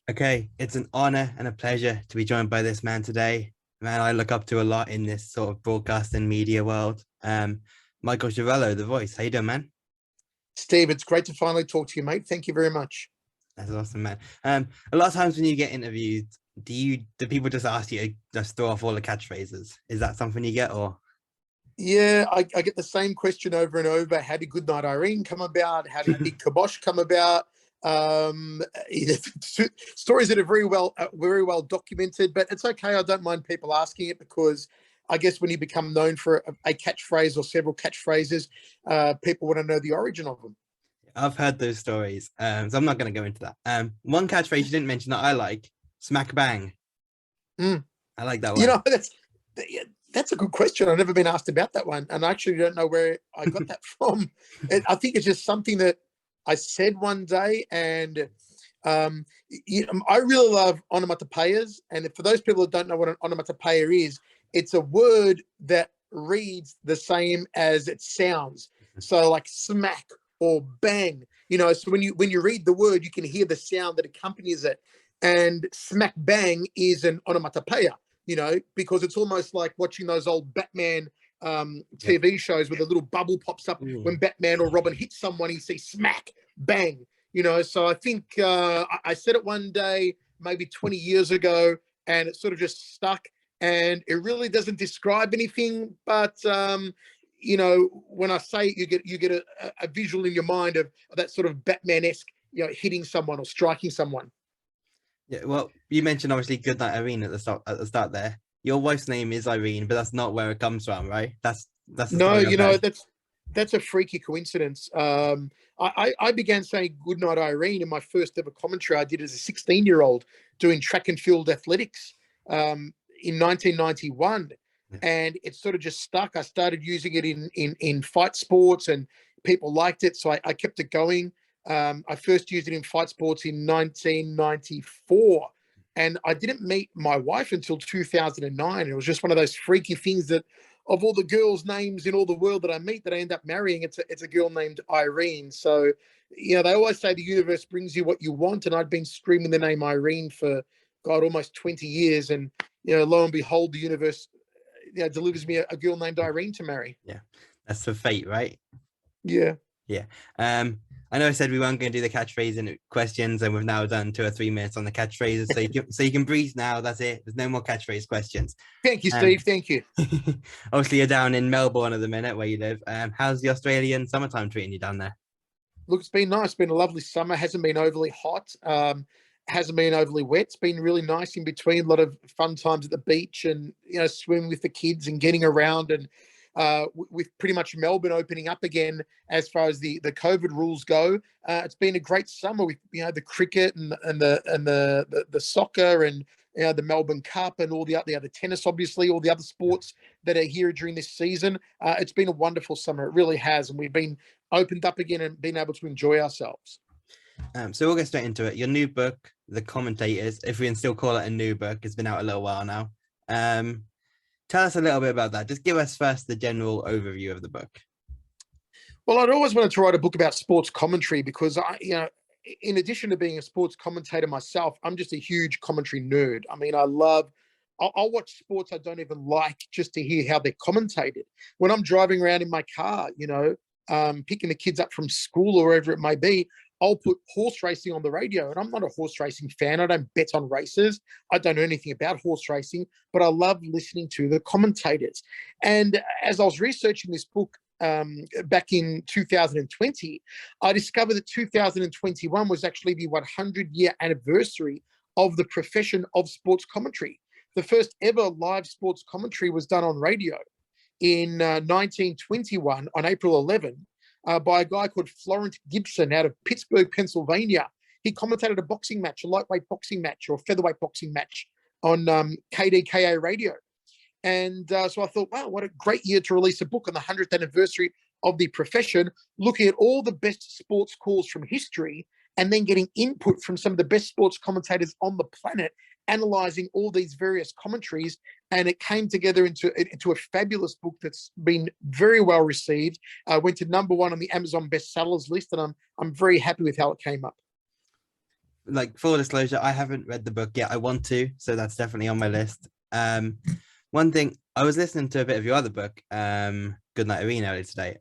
Okay, it's an honor and a pleasure to be joined by this man today. Man, I look up to a lot in this sort of broadcast and media world. Michael Schiavello, the voice. How you doing, man? Steve, it's great to finally talk to you, mate. Thank you very much. That's awesome, man. A lot of times when you get interviewed, do people just ask you to just throw off all the catchphrases? Is that something you get, or? Yeah, I get the same question over and over. How did Goodnight Irene come about? How did Big Kibosh come about? Um, Stories that are very well documented, but it's okay. I don't mind people asking it because I guess when you become known for a catchphrase or several catchphrases, people want to know the origin of them. I've heard those stories, so I'm not going to go into that. One catchphrase you didn't mention that I like: smack bang. Mm. I like that You one. know, that's a good question. I've never been asked about that one, and I actually don't know where I got that from. I think it's just something that I said one day, and I really love onomatopoeias. And for those people that don't know what an onomatopoeia is, it's a word that reads the same as it sounds. So, like smack or bang. So when you read the word, you can hear the sound that accompanies it. And smack bang is an onomatopoeia, because it's almost like watching those old Batman TV shows where the little bubble pops up when Batman or Robin hits someone, you see smack, bang, So I think I said it one day, maybe 20 years ago, and it sort of just stuck. And it really doesn't describe anything, but when I say it, you get a visual in your mind of that sort of Batman-esque, hitting someone or striking someone. Yeah, well, you mentioned obviously Goodnight Irene at the start there. Your wife's name is Irene, but that's not where it comes from, right? That's the No, story I've heard. that's a freaky coincidence. I began saying Goodnight Irene in my first ever commentary I did as a 16-year-old doing track and field athletics in 1991. Yeah. And it sort of just stuck. I started using it in fight sports and people liked it. So I kept it going. I first used it in fight sports in 1994. And I didn't meet my wife until 2009. It was just one of those freaky things that of all the girls' names in all the world that I meet that I end up marrying, it's a girl named Irene. So, they always say the universe brings you what you want. And I'd been screaming the name Irene for, God, almost 20 years. And, lo and behold, the universe delivers me a girl named Irene to marry. Yeah, that's the fate, right? Yeah. Yeah. I know I said we weren't going to do the catchphrase and questions, and we've now done 2 or 3 minutes on the catchphrases. So you can breathe now. That's it. There's no more catchphrase questions. Thank you, Steve. Thank you. Obviously, you're down in Melbourne at the minute where you live. How's the Australian summertime treating you down there? Look, it's been nice. It's been a lovely summer. Hasn't been overly hot. Hasn't been overly wet. It's been really nice in between. A lot of fun times at the beach and, swimming with the kids and getting around. And with pretty much Melbourne opening up again as far as the COVID rules go, it's been a great summer with, the cricket and the soccer and, the Melbourne Cup and all the other tennis, obviously, all the other sports that are here during this season. It's been a wonderful summer. It really has. And we've been opened up again and been able to enjoy ourselves. So we'll get straight into it. Your new book, The Commentators, if we can still call it a new book, it's been out a little while now. Tell us a little bit about that. Just give us first the general overview of the book. Well, I'd always wanted to write a book about sports commentary because in addition to being a sports commentator myself, I'm just a huge commentary nerd. I mean, I'll watch sports I don't even like just to hear how they're commentated. When I'm driving around in my car, picking the kids up from school or wherever it may be, I'll put horse racing on the radio. And I'm not a horse racing fan. I don't bet on races. I don't know anything about horse racing, but I love listening to the commentators. And as I was researching this book back in 2020, I discovered that 2021 was actually the 100-year anniversary of the profession of sports commentary. The first ever live sports commentary was done on radio in 1921 on April 11. By a guy called Florent Gibson out of Pittsburgh, Pennsylvania. He commentated a boxing match, a lightweight boxing match or a featherweight boxing match on KDKA radio. And so I thought, wow, what a great year to release a book on the 100th anniversary of the profession, looking at all the best sports calls from history and then getting input from some of the best sports commentators on the planet, analyzing all these various commentaries. And it came together into a fabulous book that's been very well received. Went to #1 on the Amazon bestsellers list, and I'm very happy with how it came up. like full disclosure, I haven't read the book yet. I want to, so that's definitely on my list. One thing, I was listening to a bit of your other book, Good Night Arena, earlier today.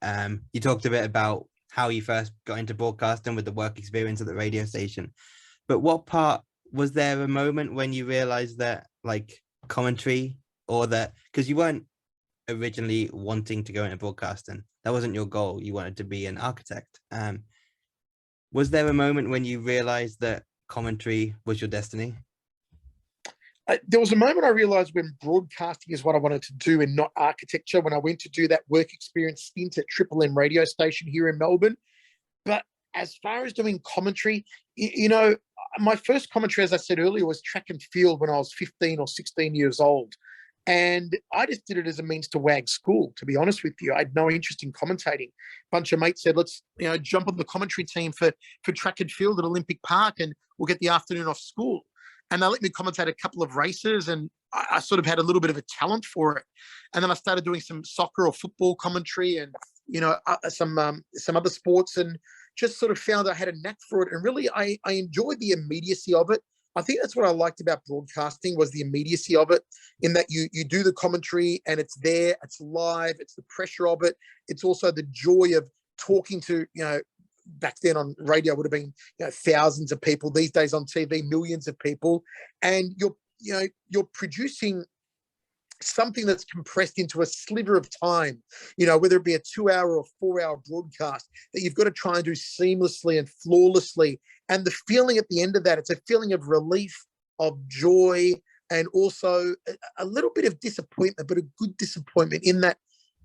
You talked a bit about how you first got into broadcasting with the work experience at the radio station. But what part, was there a moment when you realized that like commentary, or that, because you weren't originally wanting to go into broadcasting, that wasn't your goal, you wanted to be an architect. Was there a moment when you realized that commentary was your destiny? There was a moment I realized when broadcasting is what I wanted to do and not architecture, when I went to do that work experience stint at Triple M radio station here in Melbourne. But as far as doing commentary, my first commentary, as I said earlier, was track and field when I was 15 or 16 years old. And I just did it as a means to wag school, to be honest with you. I had no interest in commentating. A bunch of mates said, let's jump on the commentary team for track and field at Olympic Park and we'll get the afternoon off school. And they let me commentate a couple of races, and I sort of had a little bit of a talent for it. And then I started doing some soccer or football commentary and, some other sports, and just sort of found I had a knack for it. And really, I enjoyed the immediacy of it. I think that's what I liked about broadcasting, was the immediacy of it, in that you do the commentary and it's there, it's live, it's the pressure of it. It's also the joy of talking to, back then on radio would have been thousands of people. These days on TV, millions of people, and you're producing something that's compressed into a sliver of time. Whether it be a 2-hour or 4-hour broadcast that you've got to try and do seamlessly and flawlessly. And the feeling at the end of that, it's a feeling of relief, of joy, and also a little bit of disappointment, but a good disappointment, in that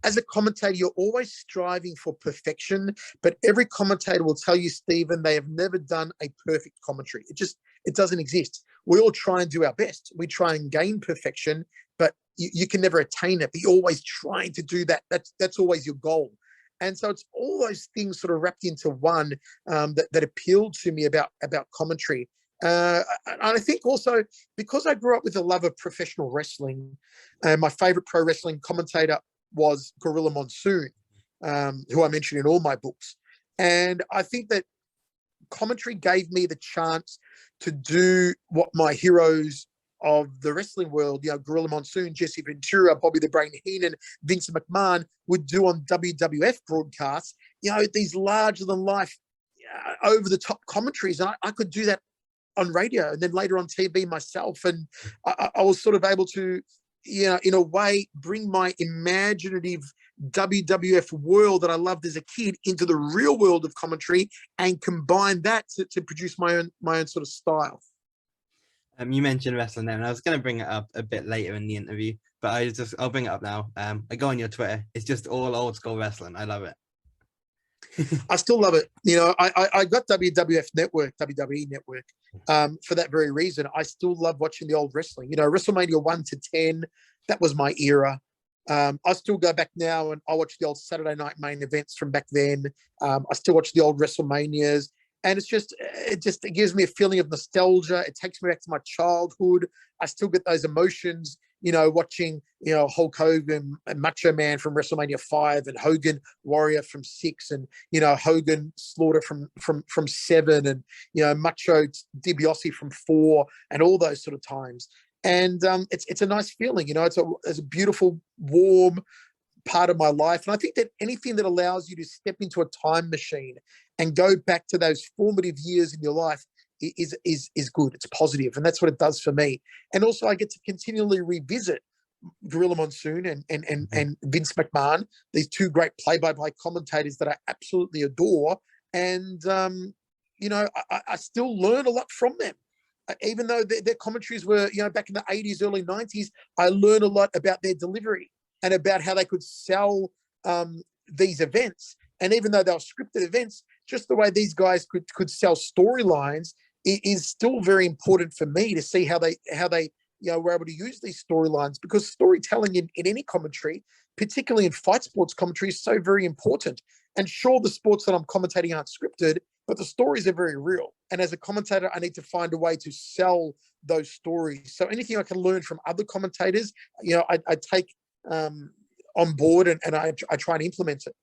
as a commentator, you're always striving for perfection, but every commentator will tell you, Stephen, they have never done a perfect commentary. It doesn't exist. We all try and do our best. We try and gain perfection, but you can never attain it. But you're always trying to do that. That's always your goal. And so it's all those things sort of wrapped into one that appealed to me about commentary. And I think also because I grew up with a love of professional wrestling, my favorite pro wrestling commentator was Gorilla Monsoon, who I mentioned in all my books. And I think that commentary gave me the chance to do what my heroes of the wrestling world, Gorilla Monsoon, Jesse Ventura, Bobby the Brain Heenan, Vince McMahon, would do on WWF broadcasts, these larger than life, over the top commentaries. And I could do that on radio and then later on TV myself. And I was sort of able to, in a way, bring my imaginative WWF world that I loved as a kid into the real world of commentary and combine that to produce my own sort of style. You mentioned wrestling there, and I was going to bring it up a bit later in the interview, but I'll bring it up now. I go on your Twitter. It's just all old school wrestling. I love it. I still love it. I got WWF Network, WWE Network, for that very reason. I still love watching the old wrestling. WrestleMania 1 to 10, that was my era. I still go back now and I watch the old Saturday night main events from back then. I still watch the old WrestleManias, and it gives me a feeling of nostalgia. It takes me back to my childhood. I still get those emotions, watching, Hulk Hogan and Macho Man from WrestleMania 5, and Hogan Warrior from 6, and, Hogan Slaughter from 7, and, Macho DiBiase from 4, and all those sort of times. And it's a nice feeling, it's a beautiful, warm part of my life. And I think that anything that allows you to step into a time machine and go back to those formative years in your life is good. It's positive, and that's what it does for me. And also, I get to continually revisit Gorilla Monsoon and Vince McMahon, these two great play-by-play commentators that I absolutely adore. And I still learn a lot from them. Even though their commentaries were, back in the 80s, early 90s, I learned a lot about their delivery and about how they could sell these events. And even though they were scripted events, just the way these guys could sell storylines is still very important for me to see how they were able to use these storylines, because storytelling in any commentary, particularly in fight sports commentary, is so very important. And sure, the sports that I'm commentating aren't scripted, but the stories are very real. And as a commentator, I need to find a way to sell those stories. So anything I can learn from other commentators, I take on board, and I try and implement it.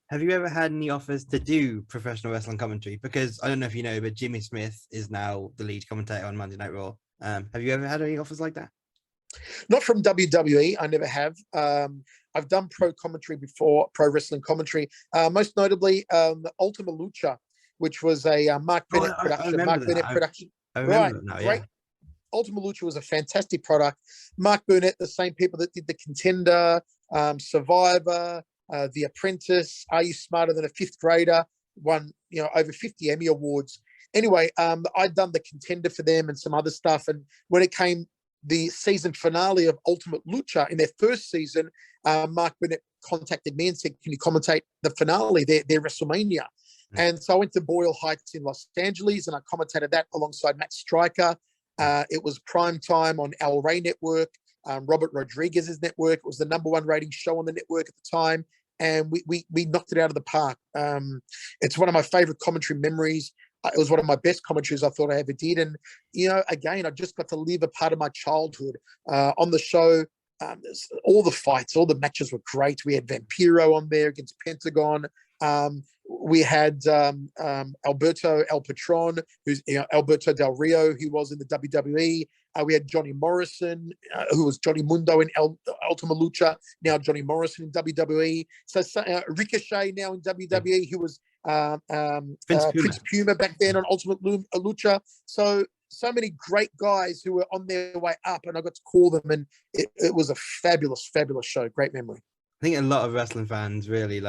Have you ever had any offers to do professional wrestling commentary? Because I don't know if you know, but Jimmy Smith is now the lead commentator on Monday Night Raw. Have you ever had any offers like that? Not from WWE. I never have. I've done pro commentary before, pro wrestling commentary. Most notably, the Ultima Lucha, which was a Mark Bennett production. I remember that. I remember that now, Great. yeah. Ultima Lucha was a fantastic product. Mark Burnett, the same people that did The Contender, Survivor, The Apprentice, Are You Smarter Than a Fifth Grader, won over 50 Emmy Awards. Anyway, I'd done The Contender for them and some other stuff. And when it came the season finale of Ultimate Lucha in their first season, Mark Burnett contacted me and said, can you commentate the finale, their WrestleMania? And so I went to Boyle Heights in Los Angeles and I commentated that alongside Matt Stryker. It was prime time on El Rey Network, Robert Rodriguez's network. It was the #1 rating show on the network at the time. And we knocked it out of the park. It's one of my favorite commentary memories. It was one of my best commentaries I thought I ever did. And, again, I just got to live a part of my childhood on the show. All the fights, all the matches were great. We had Vampiro on there against Pentagon. We had Alberto El Patron, who's Alberto Del Rio, who was in the WWE. We had Johnny Morrison, who was Johnny Mundo in Ultima Lucha, now Johnny Morrison in WWE. So Ricochet now in WWE, who was Prince Puma back then on Ultimate Lucha. So many great guys who were on their way up, and I got to call them, and it was a fabulous, fabulous show. Great memory. I think a lot of wrestling fans really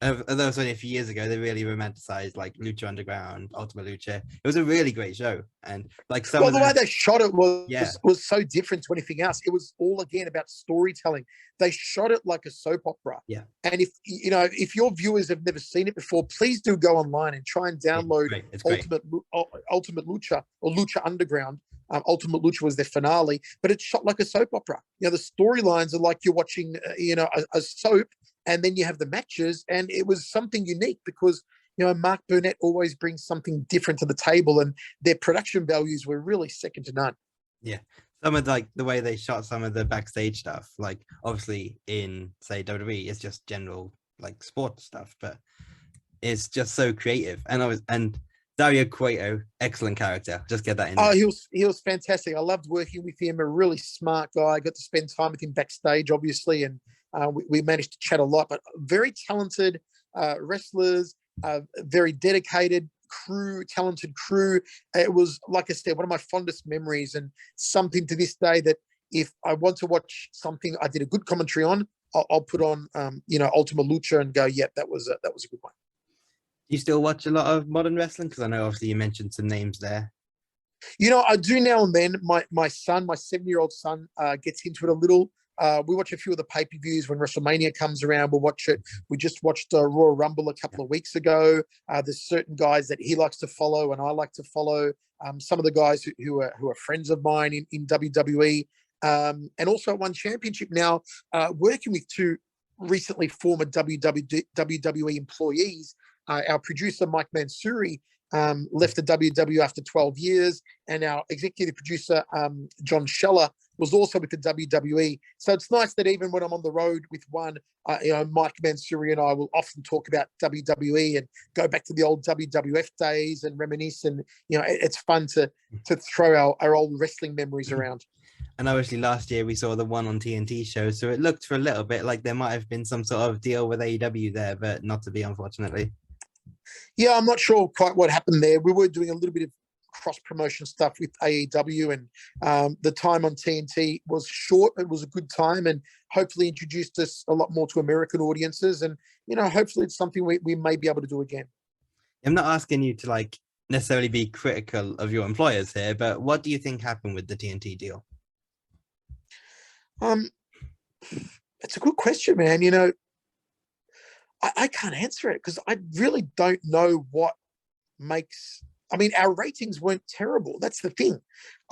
although it was only a few years ago, they really romanticized like Lucha Underground, Ultima Lucha. It was a really great show. And like the way they shot it was so different to anything else. It was all again about storytelling. They shot it like a soap opera. Yeah. And if your viewers have never seen it before, please do go online and try and download Ultimate Lucha or Lucha Underground. Ultimate Lucha was their finale, but it's shot like a soap opera. The storylines are like you're watching, a soap, and then you have the matches, and it was something unique because, Mark Burnett always brings something different to the table, and their production values were really second to none. Yeah. Some of the way they shot some of the backstage stuff, like obviously in say WWE, it's just general like sports stuff, but it's just so creative. And Dario Cueto, excellent character. Just get that in. Oh, he was fantastic. I loved working with him. A really smart guy. I got to spend time with him backstage, obviously, and we managed to chat a lot. But very talented wrestlers, very dedicated crew, talented crew. It was, like I said, one of my fondest memories, and something to this day that if I want to watch something I did a good commentary on, I'll put on Ultima Lucha and go, yep, that was a good one. Do you still watch a lot of modern wrestling? Because I know obviously you mentioned some names there. I do now and then. My son, my 7-year-old son, gets into it a little. We watch a few of the pay-per-views when WrestleMania comes around. We'll watch it. We just watched Royal Rumble a couple of weeks ago. There's certain guys that he likes to follow and I like to follow. Some of the guys who are friends of mine in WWE. And also one championship now, working with two recently former WWE employees. Our producer, Mike Mansouri, left the WWE after 12 years, and our executive producer, John Scheller, was also with the WWE. So it's nice that even when I'm on the road with one, Mike Mansouri and I will often talk about WWE and go back to the old WWF days and reminisce. And, it's fun to throw our old wrestling memories around. And obviously last year we saw the one on TNT show, so it looked for a little bit like there might have been some sort of deal with AEW there, but not to be, unfortunately. Yeah, I'm not sure quite what happened there. We were doing a little bit of cross-promotion stuff with AEW, and the time on TNT was short. It was a good time and hopefully introduced us a lot more to American audiences. And, hopefully it's something we may be able to do again. I'm not asking you to necessarily be critical of your employers here, but what do you think happened with the TNT deal? It's a good question, man. I can't answer it because I really don't know what makes. I mean, our ratings weren't terrible. That's the thing.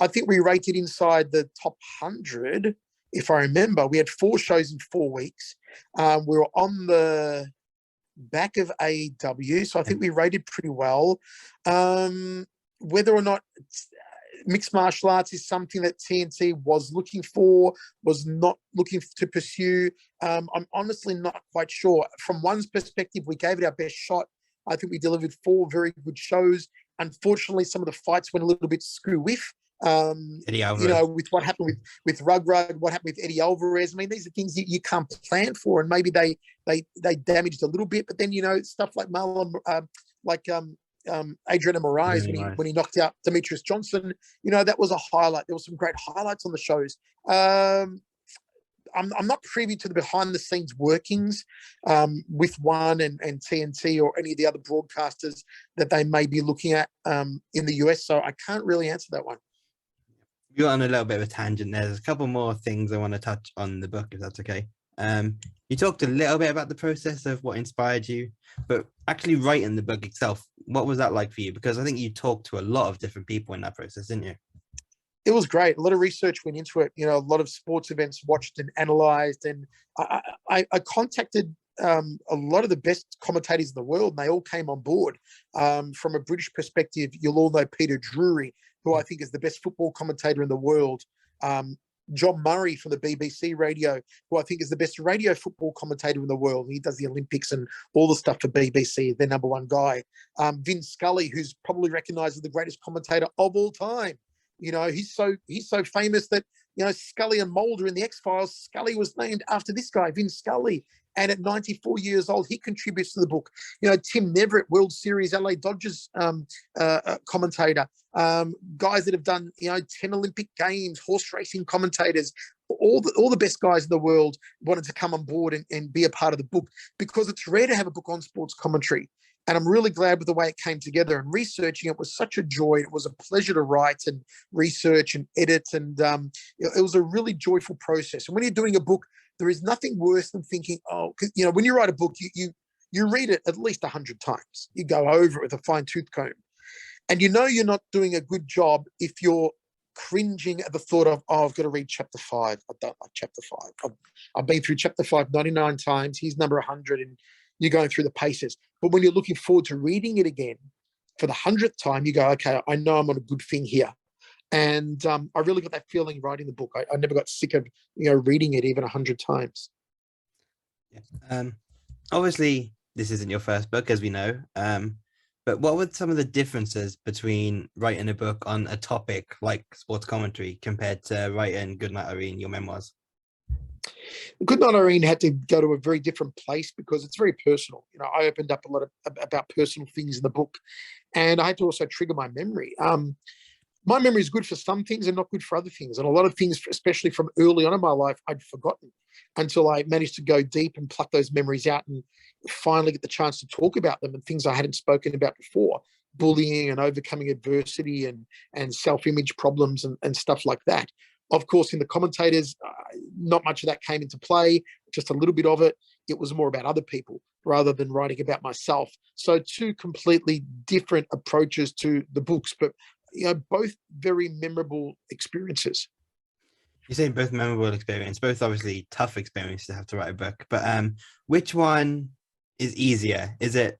I think we rated inside the top 100, if I remember. We had 4 shows in 4 weeks. We were on the back of AEW, so I think we rated pretty well. Whether or not mixed martial arts is something that TNT was looking for, was not looking to pursue. I'm honestly not quite sure. From one's perspective, we gave it our best shot. I think we delivered 4 very good shows. Unfortunately, some of the fights went a little bit screw-whiff. Eddie Alvarez. With what happened with Rugrug, what happened with Eddie Alvarez. I mean, these are things that you can't plan for, and maybe they damaged a little bit. But then stuff like Adrian Moraes when he knocked out Demetrious Johnson, that was a highlight. There were some great highlights on the shows. I'm not privy to the behind the scenes workings with One and TNT or any of the other broadcasters that they may be looking at in the US. So I can't really answer that one. You're on a little bit of a tangent there. There's a couple more things I want to touch on the book, if that's okay. You talked a little bit about the process of what inspired you, but actually writing the book itself, what was that like for you? Because I think you talked to a lot of different people in that process, didn't you? It was great. A lot of research went into it. A lot of sports events watched and analyzed. And I contacted a lot of the best commentators in the world, and they all came on board. From a British perspective, you'll all know Peter Drury, who I think is the best football commentator in the world. John Murray from the BBC radio, who I think is the best radio football commentator in the world. He does the Olympics and all the stuff for BBC, their number one guy. Vin Scully, who's probably recognised as the greatest commentator of all time. He's so famous that, Scully and Mulder in the X-Files, Scully was named after this guy, Vin Scully. And at 94 years old, he contributes to the book. Tim Neverett, World Series LA Dodgers commentator. Guys that have done, 10 Olympic Games, horse racing commentators. All the best guys in the world wanted to come on board and be a part of the book, because it's rare to have a book on sports commentary. And I'm really glad with the way it came together. And researching it was such a joy. It was a pleasure to write and research and edit. And it was a really joyful process. And when you're doing a book, there is nothing worse than thinking, because when you write a book, you read it at least 100 times. You go over it with a fine-tooth comb. And you're not doing a good job if you're cringing at the thought of, I've got to read chapter 5. I don't like chapter 5. I've been through chapter 5 99 times. Here's number 100, and you're going through the paces. But when you're looking forward to reading it again for the 100th time, you go, okay, I know I'm on a good thing here. And I really got that feeling writing the book. I never got sick of reading it even 100 times. Yeah. Obviously, this isn't your first book, as we know. But what were some of the differences between writing a book on a topic like sports commentary compared to writing Goodnight Irene, your memoirs? Goodnight Irene had to go to a very different place because it's very personal. I opened up a lot about personal things in the book, and I had to also trigger my memory. My memory is good for some things and not good for other things. And a lot of things, especially from early on in my life, I'd forgotten until I managed to go deep and pluck those memories out and finally get the chance to talk about them and things I hadn't spoken about before, bullying and overcoming adversity and self-image problems and stuff like that. Of course, in the Commentators, not much of that came into play, just a little bit of it. It was more about other people rather than writing about myself. So 2 completely different approaches to the books, but both very memorable experiences. You say both memorable experience, both obviously tough experiences to have to write a book, but which one is easier? Is it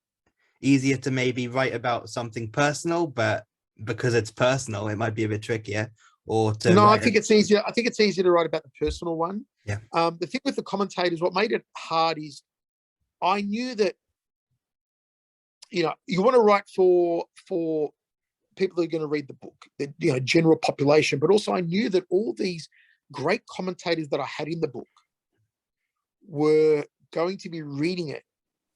easier to maybe write about something personal, but because it's personal, it might be a bit trickier? Or to no, I think it's easier. I think it's easier to write about the personal one. Yeah. The thing with the Commentators, what made it hard is I knew that, you want to write for people that are going to read the book, the general population, but also I knew that all these great commentators that I had in the book were going to be reading it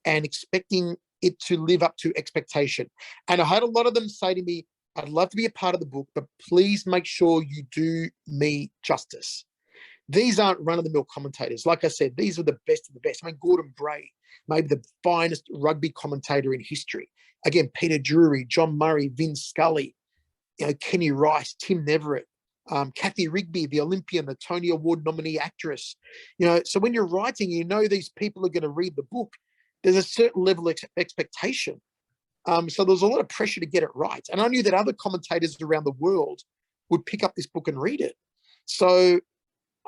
and expecting it to live up to expectation. And I had a lot of them say to me, I'd love to be a part of the book, but please make sure you do me justice. These aren't run-of-the-mill commentators. Like I said, these are the best of the best. I mean, Gordon Bray, maybe the finest rugby commentator in history. Again, Peter Drury, John Murray, Vin Scully, Kenny Rice, Tim Neverett, Kathy Rigby, the Olympian, the Tony Award nominee actress. So when you're writing, these people are going to read the book. There's a certain level of expectation. So there's a lot of pressure to get it right. And I knew that other commentators around the world would pick up this book and read it. So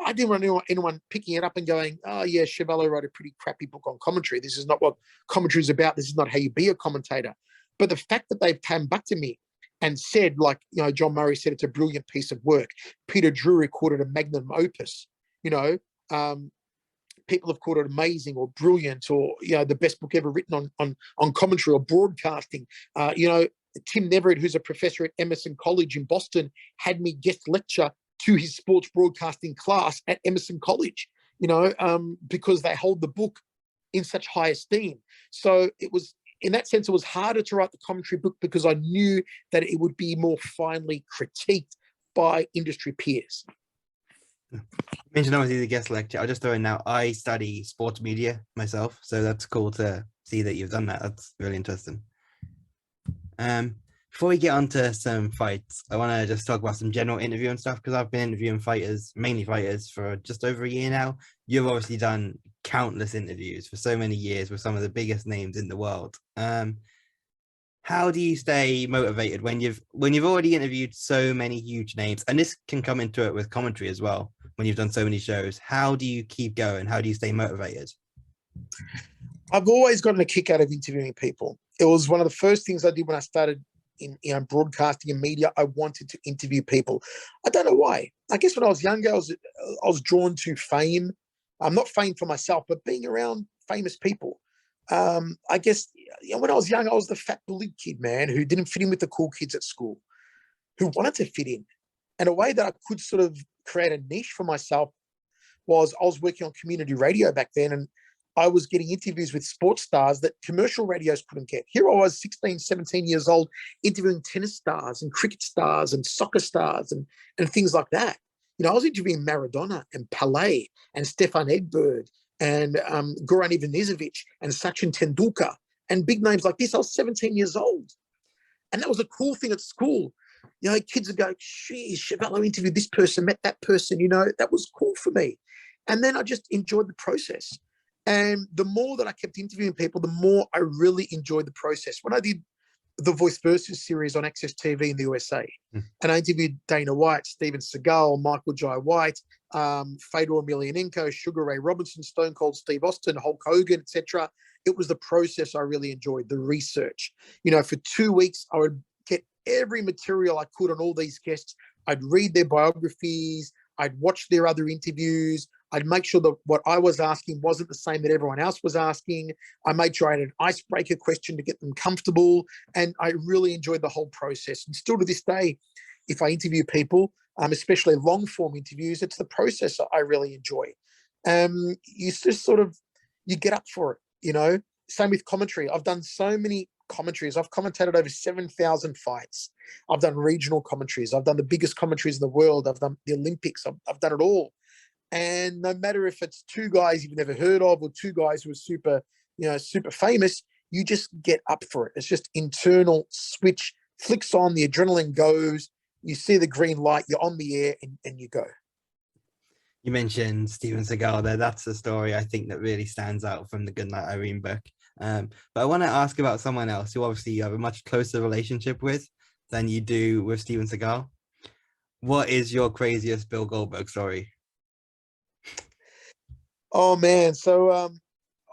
I didn't want anyone picking it up and going, oh, yeah, Schiavello wrote a pretty crappy book on commentary. This is not what commentary is about. This is not how you be a commentator. But the fact that they've come back to me and said, like, John Murray said, it's a brilliant piece of work. Peter Drury called it a magnum opus. People have called it amazing or brilliant, or the best book ever written on commentary or broadcasting. Tim Neverett, who's a professor at Emerson College in Boston, had me guest lecture to his sports broadcasting class at Emerson College. Because they hold the book in such high esteem. So it was, in that sense, it was harder to write the commentary book because I knew that it would be more finely critiqued by industry peers. You mentioned obviously the guest lecture. I'll just throw in now, I study sports media myself, so that's cool to see that you've done that. That's really interesting. Before we get on to some fights, I want to just talk about some general interview and stuff, because I've been interviewing fighters, mainly fighters, for just over a year now. You've obviously done countless interviews for so many years with some of the biggest names in the world. How do you stay motivated when you've already interviewed so many huge names? And this can come into it with commentary as well. When you've done so many shows, how do you keep going? How do you stay motivated? I've always gotten a kick out of interviewing people. It was one of the first things I did when I started in broadcasting and media. I wanted to interview people. I don't know why. I guess when I was younger, I was drawn to fame. I'm not fame for myself, but being around famous people. I guess when I was young, I was the fat bullied kid, man, who didn't fit in with the cool kids at school, who wanted to fit in. And a way that I could sort of create a niche for myself was I was working on community radio back then, and I was getting interviews with sports stars that commercial radios couldn't get. Here I was, 16, 17 years old, interviewing tennis stars and cricket stars and soccer stars and things like that. I was interviewing Maradona and Pelé and Stefan Edberg and Goran Ivanisevic and Sachin Tendulkar and big names like this. I was 17 years old. And that was a cool thing at school. Kids would go, geez, Schiavello interviewed this person, met that person, that was cool for me. And then I just enjoyed the process. And the more that I kept interviewing people, the more I really enjoyed the process. When I did the Voice Versus series on Access TV in the USA, and I interviewed Dana White, Steven Seagal, Michael Jai White, Fedor Emelianenko, Sugar Ray Robinson, Stone Cold Steve Austin, Hulk Hogan, etc. It was the process I really enjoyed, the research. For 2 weeks, I would get every material I could on all these guests. I'd read their biographies. I'd watch their other interviews. I'd make sure that what I was asking wasn't the same that everyone else was asking. I made sure I had an icebreaker question to get them comfortable. And I really enjoyed the whole process. And still to this day, if I interview people, especially long form interviews, it's the process that I really enjoy. You just sort of, you get up for it, Same with commentary. I've done so many commentaries. I've commentated over 7,000 fights. I've done regional commentaries. I've done the biggest commentaries in the world. I've done the Olympics. I've done it all. And no matter if it's two guys you've never heard of or two guys who are super famous, you just get up for it. It's just internal switch, flicks on, the adrenaline goes, you see the green light, you're on the air and you go. You mentioned Steven Seagal there. That's the story I think that really stands out from the Goodnight Irene book. But I want to ask about someone else who obviously you have a much closer relationship with than you do with Steven Seagal. What is your craziest Bill Goldberg story? Oh, man. So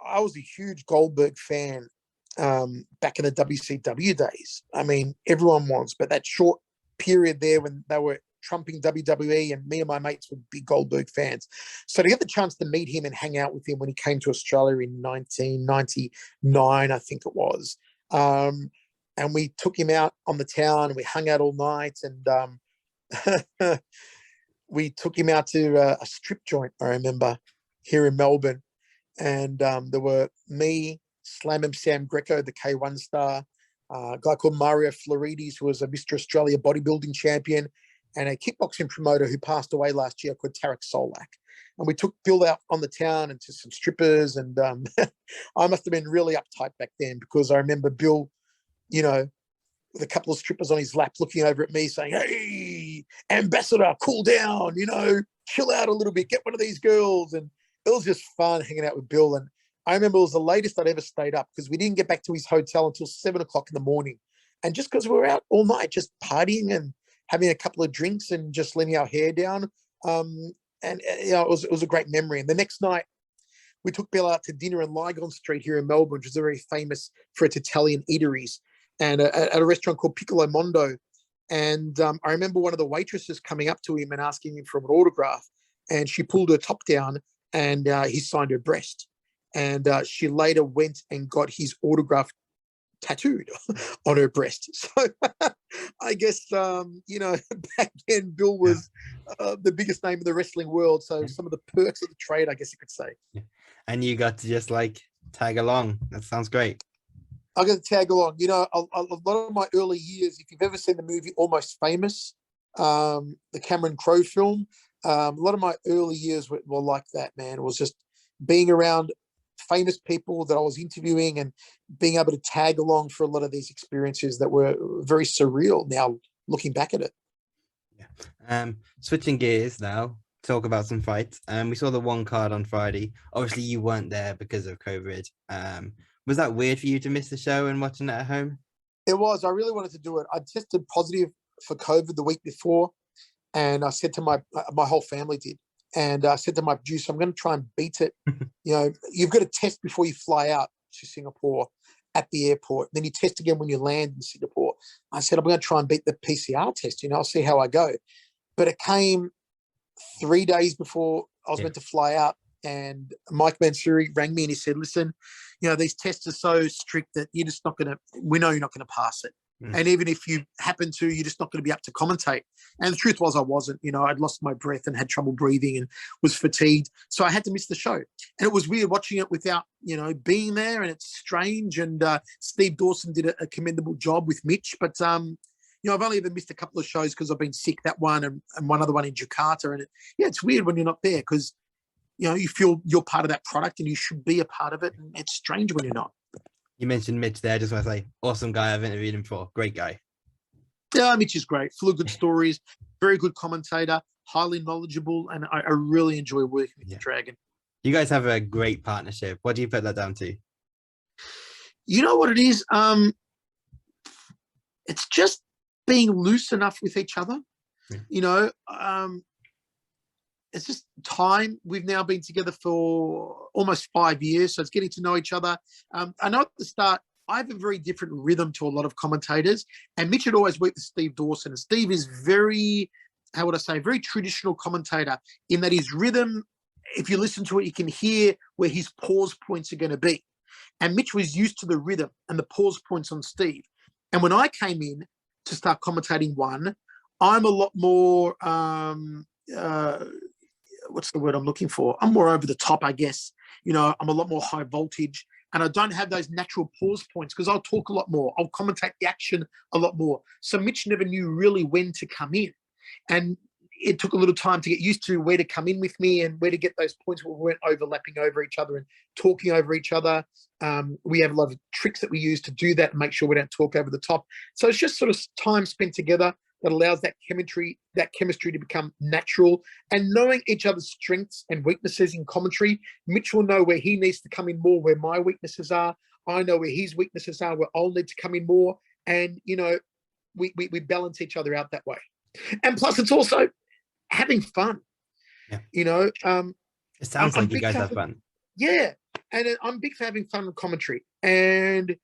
I was a huge Goldberg fan back in the WCW days. I mean, everyone was, but that short period there when they were trumping WWE, and me and my mates were big Goldberg fans. So to get the chance to meet him and hang out with him when he came to Australia in 1999, I think it was, and we took him out on the town and we hung out all night, and we took him out to a strip joint, I remember, here in Melbourne. And there were me, Slam Sam Greco, the K1 star, a guy called Mario Florides, who was a Mr. Australia bodybuilding champion, and a kickboxing promoter who passed away last year called Tarek Solak. And we took Bill out on the town and to some strippers. And I must have been really uptight back then, because I remember Bill, with a couple of strippers on his lap looking over at me saying, "Hey, ambassador, cool down, chill out a little bit, get one of these girls." And it was just fun hanging out with Bill. And I remember it was the latest I'd ever stayed up, because we didn't get back to his hotel until 7 o'clock in the morning. And just because we were out all night, just partying and having a couple of drinks and just letting our hair down. It was a great memory. And the next night, we took Bill out to dinner in Lygon Street here in Melbourne, which is very famous for its Italian eateries, and at a restaurant called Piccolo Mondo. And I remember one of the waitresses coming up to him and asking him for an autograph. And she pulled her top down and he signed her breast. And she later went and got his autograph tattooed on her breast. So I guess, back then Bill was the biggest name in the wrestling world. So some of the perks of the trade, I guess you could say. Yeah. And you got to just like tag along. That sounds great. I got to tag along. A lot of my early years, if you've ever seen the movie Almost Famous, the Cameron Crowe film, a lot of my early years were like that, man. It was just being around famous people that I was interviewing and being able to tag along for a lot of these experiences that were very surreal now, looking back at it. Yeah. Switching gears now, talk about some fights. We saw the one card on Friday. Obviously, you weren't there because of COVID. Was that weird for you to miss the show and watching it at home? It was. I really wanted to do it. I tested positive for COVID the week before, and I said to my whole family did. And I said to my producer, I'm going to try and beat it. You've got to test before you fly out to Singapore at the airport. Then you test again when you land in Singapore. I said, I'm going to try and beat the PCR test. I'll see how I go. But it came 3 days before I was meant to fly out. And Mike Mansouri rang me and he said, listen, these tests are so strict that we know you're not going to pass it. And even if you happen to, you're just not going to be up to commentate. And the truth was I wasn't. I'd lost my breath and had trouble breathing and was fatigued. So I had to miss the show. And it was weird watching it without, being there. And it's strange. And Steve Dawson did a commendable job with Mitch. But, I've only ever missed a couple of shows because I've been sick, that one and one other one in Jakarta. And it's weird when you're not there because, you feel you're part of that product and you should be a part of it. And it's strange when you're not. You mentioned Mitch there. Just want to say, awesome guy. I've interviewed him before. Great guy. Yeah, Mitch is great. Full of good stories. Very good commentator. Highly knowledgeable. And I really enjoy working with the Dragon. You guys have a great partnership. What do you put that down to? You know what it is? It's just being loose enough with each other. It's just time. We've now been together for almost 5 years, so it's getting to know each other. I know at the start, I have a very different rhythm to a lot of commentators, and Mitch had always worked with Steve Dawson, and Steve is very traditional commentator in that his rhythm, if you listen to it, you can hear where his pause points are going to be. And Mitch was used to the rhythm and the pause points on Steve. And when I came in to start commentating I'm a lot more... what's the word I'm looking for? I'm more over the top, I guess. I'm a lot more high voltage and I don't have those natural pause points because I'll talk a lot more. I'll commentate the action a lot more. So Mitch never knew really when to come in. And it took a little time to get used to where to come in with me and where to get those points where we weren't overlapping over each other and talking over each other. We have a lot of tricks that we use to do that and make sure we don't talk over the top. So it's just sort of time spent together that allows that chemistry to become natural, and knowing each other's strengths and weaknesses in commentary. Mitch will know where he needs to come in more, where my weaknesses are. I know where his weaknesses are, where I'll need to come in more. And, we balance each other out that way. And plus it's also having fun. Yeah. It sounds like you guys have fun. Yeah. And I'm big for having fun with commentary and,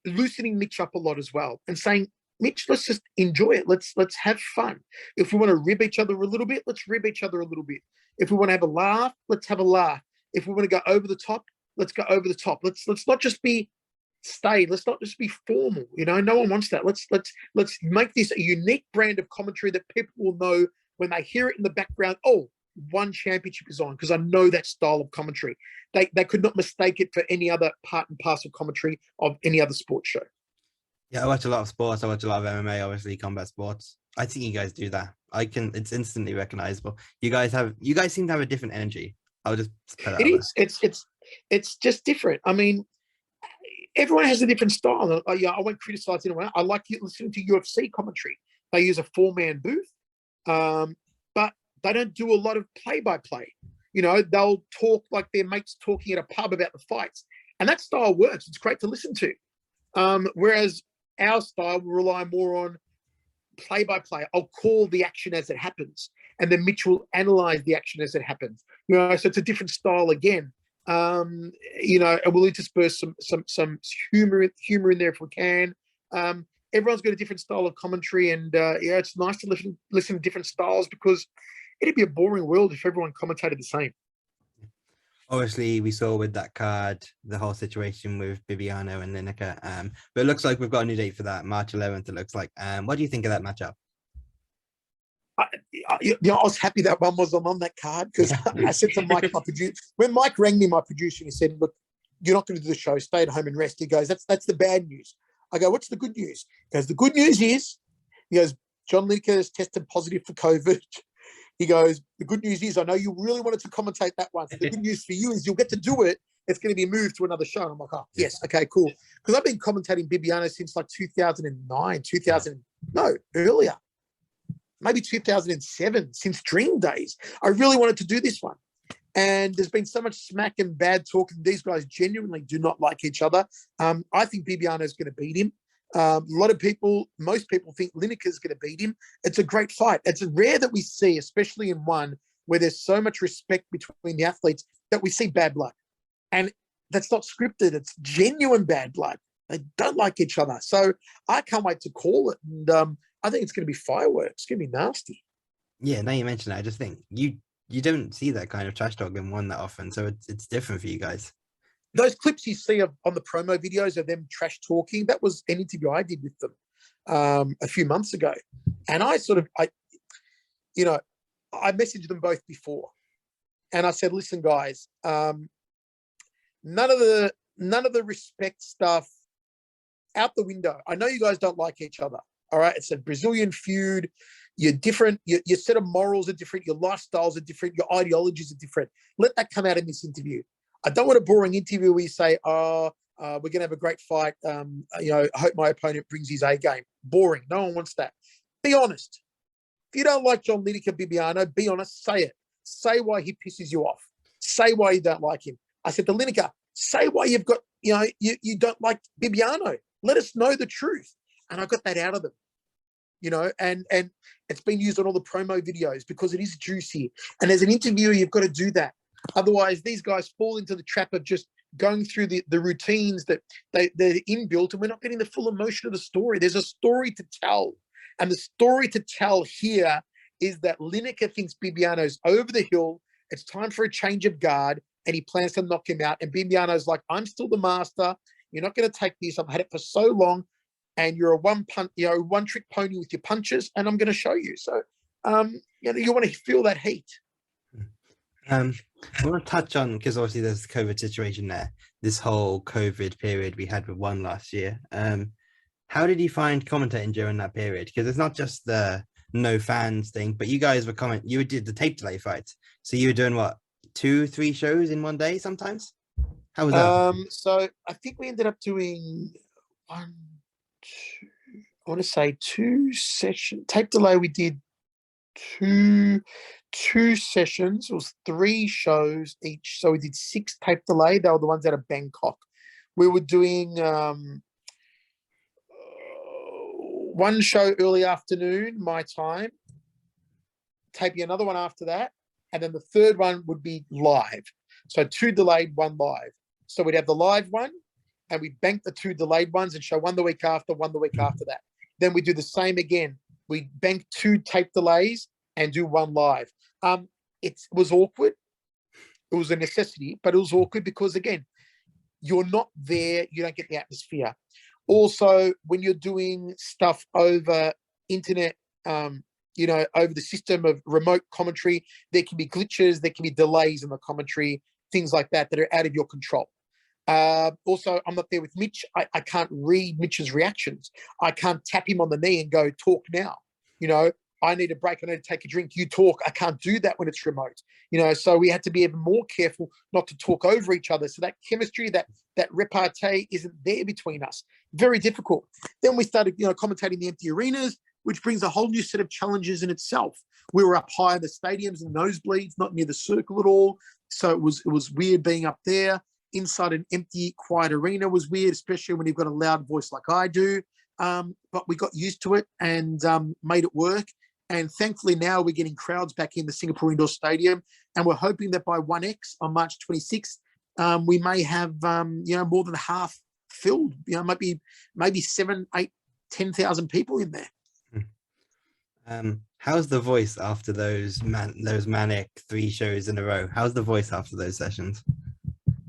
loosening Mitch up a lot as well and saying, Mitch, let's just enjoy it. Let's have fun. If we want to rib each other a little bit, let's rib each other a little bit. If we want to have a laugh, let's have a laugh. If we want to go over the top, let's go over the top. Let's not just be staid. Let's not just be formal. No one wants that. Let's make this a unique brand of commentary that people will know when they hear it in the background. Oh, one championship is on, because I know that style of commentary. They could not mistake it for any other part and parcel commentary of any other sports show. Yeah, I watch a lot of sports. I watch a lot of MMA, obviously combat sports. I think you guys do that. It's instantly recognizable. You guys seem to have a different energy. I'll just put it is. It's just different. I mean, everyone has a different style. I won't criticize anyone. I like listening to UFC commentary. They use a 4-man booth, but they don't do a lot of play-by-play. They'll talk like their mates talking at a pub about the fights, and that style works. It's great to listen to. Whereas our style will rely more on play-by-play. I'll call the action as it happens, and then Mitch will analyze the action as it happens. So it's a different style again. And we'll intersperse some humor in there if we can. everyone's got a different style of commentary, and yeah, it's nice to listen to different styles, because it'd be a boring world if everyone commentated the same. Obviously, we saw with that card the whole situation with Bibiano and Lineker. But it looks like we've got a new date for that, March 11th. It looks like. What do you think of that matchup? I was happy that one was on that card, because I said to Mike, my producer, when Mike rang me, my producer, he said, "Look, you're not going to do the show. Stay at home and rest." He goes, "That's the bad news." I go, "What's the good news?" He goes, "The good news is," he goes, "John Lineker has tested positive for COVID." He goes, "The good news is, I know you really wanted to commentate that one. So the good news for you is you'll get to do it. It's going to be moved to another show." And I'm like, "Oh, yes, okay, cool." Because I've been commentating Bibiano since like 2009, earlier. Maybe 2007, since Dream Days. I really wanted to do this one. And there's been so much smack and bad talk, and these guys genuinely do not like each other. I think Bibiano is going to beat him. Most people think Lineker is going to beat him. It's a great fight. It's rare that we see, especially in one where there's so much respect between the athletes, that we see bad blood. And that's not scripted. It's genuine bad blood. They don't like each other. So I can't wait to call it. And I think it's going to be fireworks. It's going to be nasty. Yeah, now you mention it, I just think you don't see that kind of trash talk in one that often. So it's different for you guys. Those clips you see on the promo videos of them trash talking, that was an interview I did with them a few months ago. And I messaged them both before. And I said, "Listen, guys, none of the respect stuff, out the window. I know you guys don't like each other. All right. It's a Brazilian feud. You're different. Your set of morals are different. Your lifestyles are different. Your ideologies are different. Let that come out in this interview. I don't want a boring interview where you say, we're going to have a great fight. I hope my opponent brings his A game. Boring. No one wants that. Be honest. If you don't like John Lineker Bibiano, be honest. Say it. Say why he pisses you off. Say why you don't like him. I said to Lineker, say why you've got, you don't like Bibiano. Let us know the truth. And I got that out of them. And it's been used on all the promo videos because it is juicy. And as an interviewer, you've got to do that. Otherwise, these guys fall into the trap of just going through the routines that they're inbuilt, and we're not getting the full emotion of the story. There's a story to tell. And the story to tell here is that Lineker thinks Bibiano's over the hill. It's time for a change of guard, and he plans to knock him out. And Bibiano's like, "I'm still the master. You're not going to take this. I've had it for so long. And you're a one-trick pony with your punches, and I'm going to show you." So, you want to feel that heat. I want to touch on, because obviously there's the COVID situation there, this whole COVID period we had with one last year. How did you find commentating during that period? Because it's not just the no fans thing, but you guys were you did the tape delay fights. So you were doing what, 2-3 shows in one day sometimes? How was that? So I think we ended up doing 2 sessions. Tape delay, we did two sessions. It was 3 shows each. So we did 6 tape delay. They were the ones out of Bangkok. We were doing one show early afternoon, my time, taping another one after that. And then the third one would be live. So 2 delayed, 1 live. So we'd have the live one, and we bank the 2 delayed ones and show one the week after, one the week after that. Then we do the same again. We bank 2 tape delays and do 1 live. It was awkward. It was a necessity, but it was awkward because, again, you're not there. You don't get the atmosphere. Also, when you're doing stuff over internet, over the system of remote commentary, there can be glitches, there can be delays in the commentary, things like that are out of your control. Also, I'm not there with Mitch. I can't read Mitch's reactions. I can't tap him on the knee and go, "Talk now." I need a break. I need to take a drink. You talk. I can't do that when it's remote. So we had to be even more careful not to talk over each other. So that chemistry, that repartee isn't there between us. Very difficult. Then we started, commentating the empty arenas, which brings a whole new set of challenges in itself. We were up high in the stadiums and nosebleeds, not near the circle at all. So it was weird being up there. Inside an empty, quiet arena was weird, especially when you've got a loud voice like I do. But we got used to it and made it work. And thankfully now we're getting crowds back in the Singapore Indoor Stadium. And we're hoping that by 1X on March 26th, we may have, more than half filled. Maybe 7, 8 10,000 people in there. How's the voice after those manic 3 shows in a row? How's the voice after those sessions?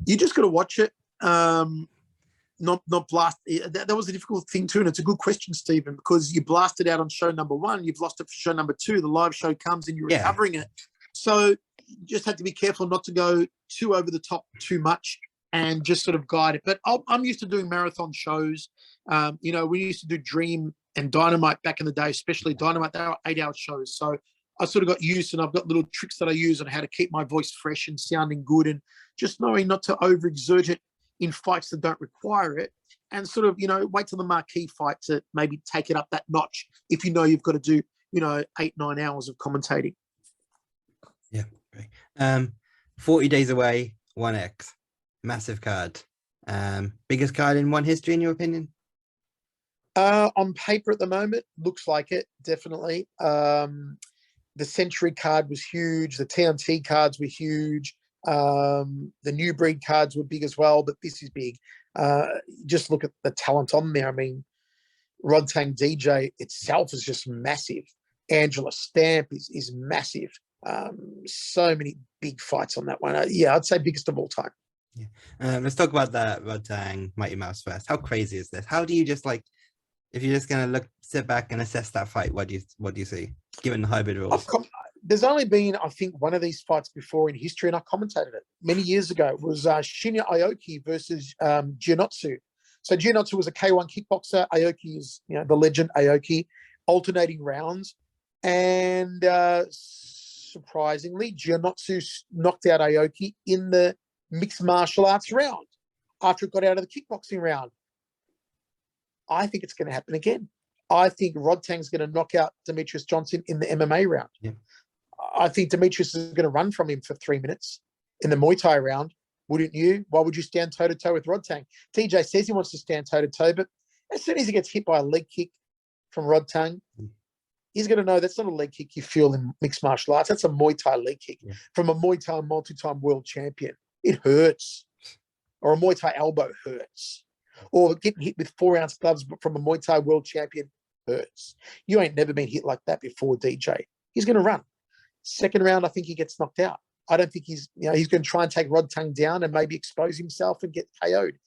You just got to watch it. Not blast. That was a difficult thing too, and it's a good question, Stephen, because you blasted out on show number 1, you've lost it for show number 2. The live show comes and you're recovering it, so you just have to be careful not to go too over the top too much and just sort of guide it. But I'm used to doing marathon shows. We used to do Dream and Dynamite back in the day, especially Dynamite. They were 8-hour shows, so I sort of got used, and I've got little tricks that I use on how to keep my voice fresh and sounding good, and just knowing not to overexert it in fights that don't require it, and sort of, wait till the marquee fight to maybe take it up that notch if you've got to do, 8-9 hours of commentating. Yeah, great. 40 days away, 1X, massive card. Biggest card in ONE history, in your opinion? On paper at the moment, looks like it, definitely. The Century card was huge. The TNT cards were huge. The New Breed cards were big as well, but this is big. Just look at the talent on there. I mean, Rodtang DJ itself is just massive. Angela Stamp is massive. So many big fights on that one. I'd say biggest of all time. Yeah. Let's talk about that Rodtang Mighty Mouse first. How crazy is this? How do you just if you're just gonna sit back and assess that fight, what do you see, given the hybrid rules? There's only been, I think, one of these fights before in history, and I commentated it many years ago. It was Shinya Aoki versus Gianotsu. So Gianotsu was a K1 kickboxer. Aoki is, the legend Aoki, alternating rounds. And surprisingly, Gianotsu knocked out Aoki in the mixed martial arts round after it got out of the kickboxing round. I think it's going to happen again. I think Rodtang's going to knock out Demetrious Johnson in the MMA round. Yeah. I think Demetrious is going to run from him for 3 minutes in the Muay Thai round. Wouldn't you? Why would you stand toe-to-toe with Rodtang? TJ says he wants to stand toe-to-toe, but as soon as he gets hit by a leg kick from Rodtang, he's going to know that's not a leg kick you feel in mixed martial arts. That's a Muay Thai leg kick from a Muay Thai multi-time world champion. It hurts. Or a Muay Thai elbow hurts. Or getting hit with 4-ounce gloves from a Muay Thai world champion hurts. You ain't never been hit like that before, DJ. He's going to run. Second round, I think he gets knocked out. I don't think he's going to try and take Rodtang down and maybe expose himself and get KO'd.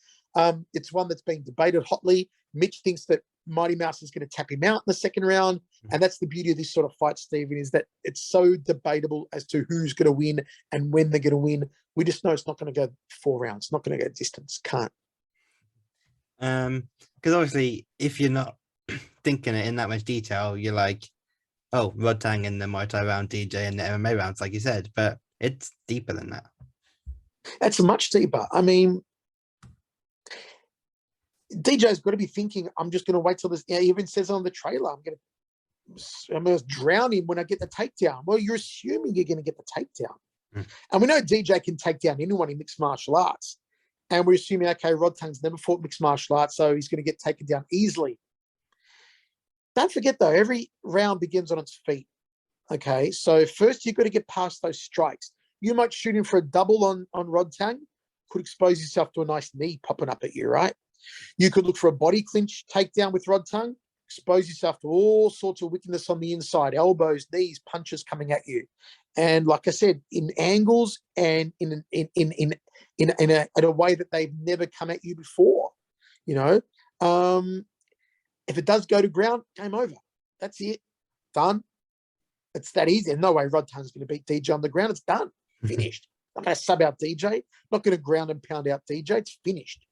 It's one that's been debated hotly. Mitch thinks that Mighty Mouse is going to tap him out in the second round. And that's the beauty of this sort of fight, Stephen, is that it's so debatable as to who's going to win and when they're going to win. We just know it's not going to go 4 rounds. It's not going to go distance. Can't. Because obviously, if you're not thinking it in that much detail, you're like, oh, Rodtang in the Muay Thai round, DJ in the MMA rounds, like you said, but it's deeper than that. It's much deeper. I mean, DJ's got to be thinking, I'm just going to wait till this. He even says on the trailer, I'm going to drown him when I get the takedown. Well, you're assuming you're going to get the takedown. And we know DJ can take down anyone in mixed martial arts. And we're assuming, okay, Rodtang's never fought mixed martial arts, so he's going to get taken down easily. Don't forget, though, every round begins on its feet. Okay, so first you've got to get past those strikes. You might shoot him for a double on Rodtang, could expose yourself to a nice knee popping up at you, right? You could look for a body clinch takedown with Rodtang, expose yourself to all sorts of wickedness on the inside, elbows, knees, punches coming at you. And like I said, in angles and in a way that they've never come at you before, if it does go to ground, game over. That's it. Done. It's that easy. No way Rodtang's going to beat DJ on the ground. It's done. Finished. I'm going to sub out DJ. Not going to ground and pound out DJ. It's finished.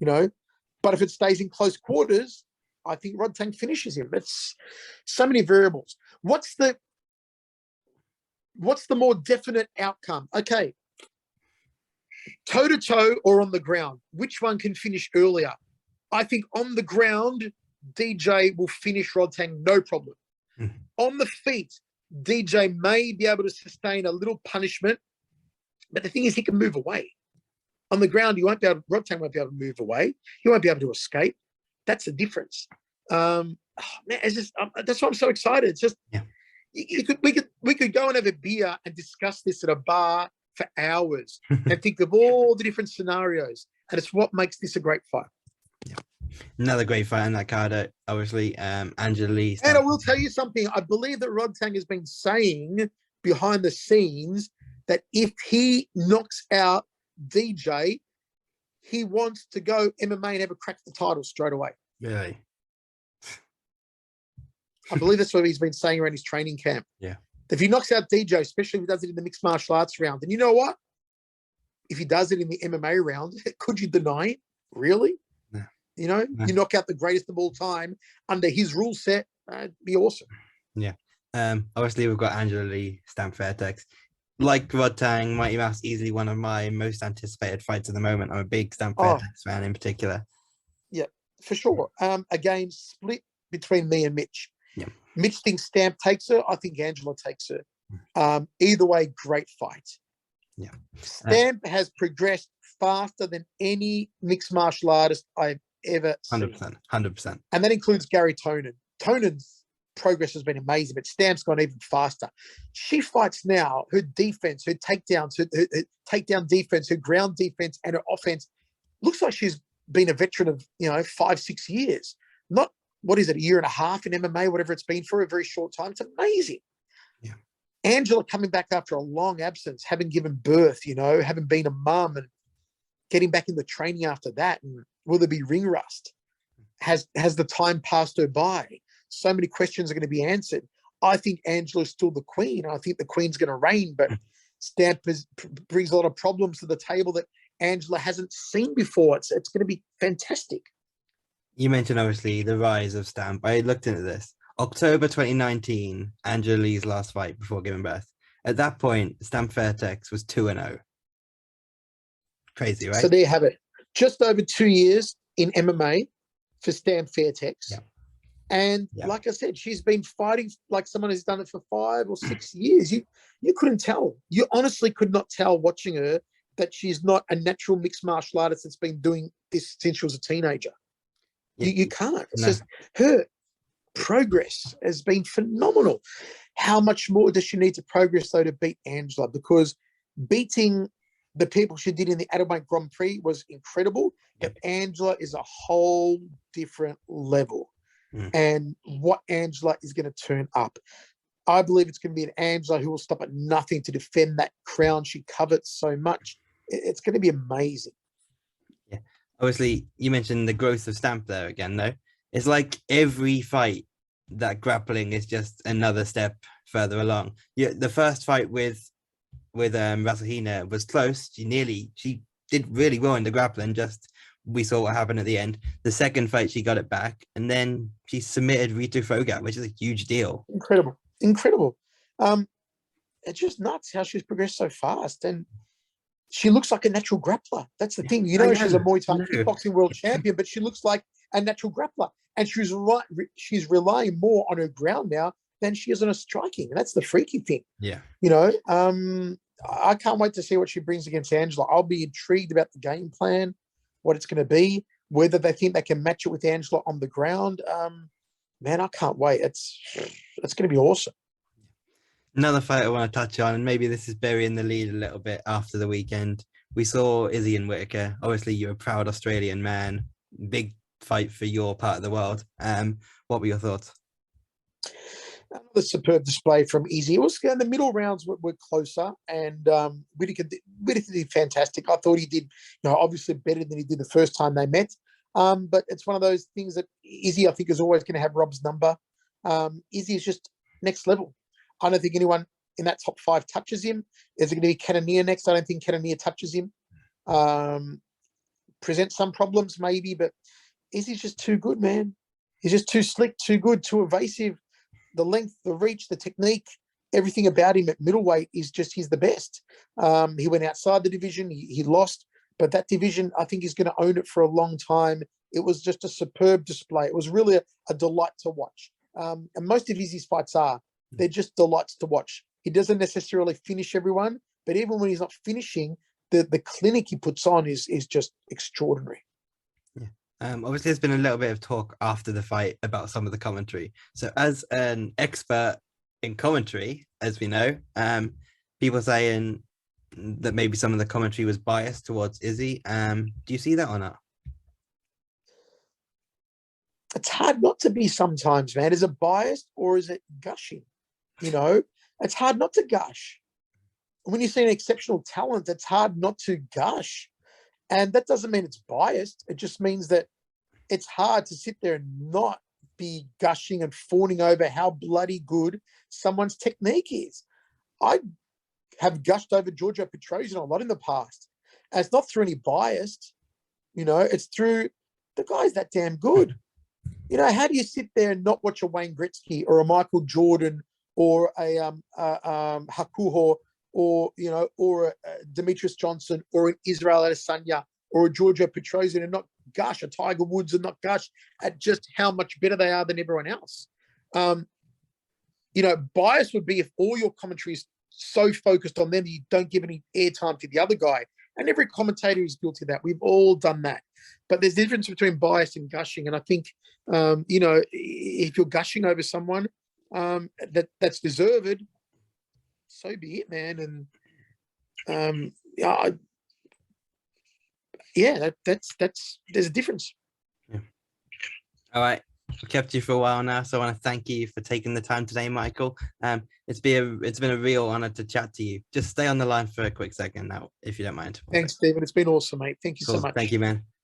But if it stays in close quarters, I think Rodtang finishes him. It's so many variables. What's the more definite outcome? Okay. Toe-to-toe or on the ground? Which one can finish earlier? I think on the ground, DJ will finish Rodtang, no problem. On the feet, DJ may be able to sustain a little punishment, but the thing is he can move away. On the ground, Rodtang won't be able to move away. He won't be able to escape. That's the difference. Man, it's just that's why I'm so excited. It's just we could go and have a beer and discuss this at a bar for hours and think of all the different scenarios. And it's what makes this a great fight. Yeah. Another great fight on that card, obviously. Angela Lee. And I will tell you something. I believe that Rodtang has been saying behind the scenes that if he knocks out DJ, he wants to go MMA and ever crack the title straight away. Really? I believe that's what he's been saying around his training camp. Yeah. If he knocks out DJ, especially if he does it in the mixed martial arts round, and you know what? If he does it in the MMA round, could you deny it? Really? No. You know, you knock out the greatest of all time under his rule set, it'd be awesome. Yeah. Obviously, we've got Angela Lee, Stamp Fairtex. Like Rodtang, Mighty Mouse, easily one of my most anticipated fights at the moment. I'm a big Stamp Fairtex fan in particular. Yeah, for sure. Again, split between me and Mitch. Yeah. Mitch thinks Stamp takes her. I think Angela takes her. Either way, great fight. Yeah. Stamp has progressed faster than any mixed martial artist I've ever seen. 100%. And that includes Gary Tonin. Tonin's progress has been amazing, but Stamp's gone even faster. She fights now, her defense, her takedowns, her takedown defense, her ground defense, and her offense looks like she's been a veteran of 5-6 years. Not, what is it, a year and a half in MMA, whatever it's been for a very short time. It's amazing. Yeah. Angela coming back after a long absence, having given birth, having been a mum and getting back in the training after that. And will there be ring rust? Has the time passed her by? So many questions are going to be answered. I think Angela's still the queen. I think the queen's going to reign, but Stamp brings a lot of problems to the table that Angela hasn't seen before. It's going to be fantastic. You mentioned, obviously, the rise of Stamp. I looked into this. October 2019, Angela Lee's last fight before giving birth. At that point, Stamp Fairtex was 2-0. Crazy, right? So there you have it. Just over 2 years in MMA for Stamp Fairtex. Yeah. And like I said, she's been fighting like someone who's done it for 5 or 6 years. You couldn't tell. You honestly could not tell watching her that she's not a natural mixed martial artist that's been doing this since she was a teenager. Yeah. You can't. It's just her progress has been phenomenal. How much more does she need to progress, though, to beat Angela? Because beating the people she did in the Adelaide Grand Prix was incredible, but Angela is a whole different level. And what Angela is going to turn up. I believe it's going to be an Angela who will stop at nothing to defend that crown she covets so much. It's going to be amazing. Yeah. Obviously, you mentioned the growth of Stamp there again, though. It's like every fight, that grappling is just another step further along. Yeah, the first fight with Rasahina was close. She did really well in the grappling, just we saw what happened at the end. The second fight, she got it back, and then she submitted Ritu Fogat, which is a huge deal. Incredible. It's just nuts how she's progressed so fast, and she looks like a natural grappler. That's the thing. She's a Muay Thai kickboxing world champion, but she looks like a natural grappler, and she's relying more on her ground now than she is on her striking, and that's the freaky thing. Yeah. I can't wait to see what she brings against Angela. I'll be intrigued about the game plan, what it's going to be, whether they think they can match it with Angela on the ground. Man, I can't wait. It's going to be awesome. Another fight I want to touch on, and maybe this is burying the lead a little bit after the weekend. We saw Izzy and Whittaker. Obviously, you're a proud Australian man. Big fight for your part of the world. What were your thoughts? Another superb display from Izzy. It was the middle rounds were closer, and Whittaker did fantastic. I thought he did, obviously better than he did the first time they met. But it's one of those things that Izzy, I think, is always going to have Rob's number. Izzy is just next level. I don't think anyone in that top 5 touches him. Is it going to be Cannonier next? I don't think Cannonier touches him. Presents some problems maybe, but Izzy's just too good, man. He's just too slick, too good, too evasive. The length, the reach, the technique, everything about him at middleweight is just, he's the best. He went outside the division. He lost, but that division, I think he's going to own it for a long time. It was just a superb display. It was really a delight to watch. And most of Izzy's fights they're just delights to watch. He doesn't necessarily finish everyone, but even when he's not finishing, the clinic he puts on is just extraordinary. Yeah. Obviously, there's been a little bit of talk after the fight about some of the commentary. So as an expert in commentary, as we know, people saying that maybe some of the commentary was biased towards Izzy. Do you see that or not? it's hard not to be sometimes, man. Is it biased or is it gushing? You know, it's hard not to gush. When you see an exceptional talent, it's hard not to gush. And that doesn't mean it's biased. It just means that it's hard to sit there and not be gushing and fawning over how bloody good someone's technique is. I have gushed over Giorgio Petrosian a lot in the past. And it's not through any bias, you know, it's through the guy's that damn good. You know, how do you sit there and not watch a Wayne Gretzky or a Michael Jordan or a Hakuho or, you know, or a Demetrious Johnson or an Israel Adesanya or a Giorgio Petrosian and not gush, a Tiger Woods and not gush at just how much better they are than everyone else? You know, bias would be if all your commentary is so focused on them that you don't give any airtime to the other guy. And every commentator is guilty of that. We've all done that. But there's a difference between bias and gushing. And I think, you know, if you're gushing over someone that's deserved, so be it, man. And that's there's a difference. Yeah. All right. I've kept you for a while now, so I want to thank you for taking the time today, Michael. It's been a real honor to chat to you. Just stay on the line for a quick second now, if you don't mind. Thanks, Stephen. It's been awesome, mate. Thank you so much. Thank you, man.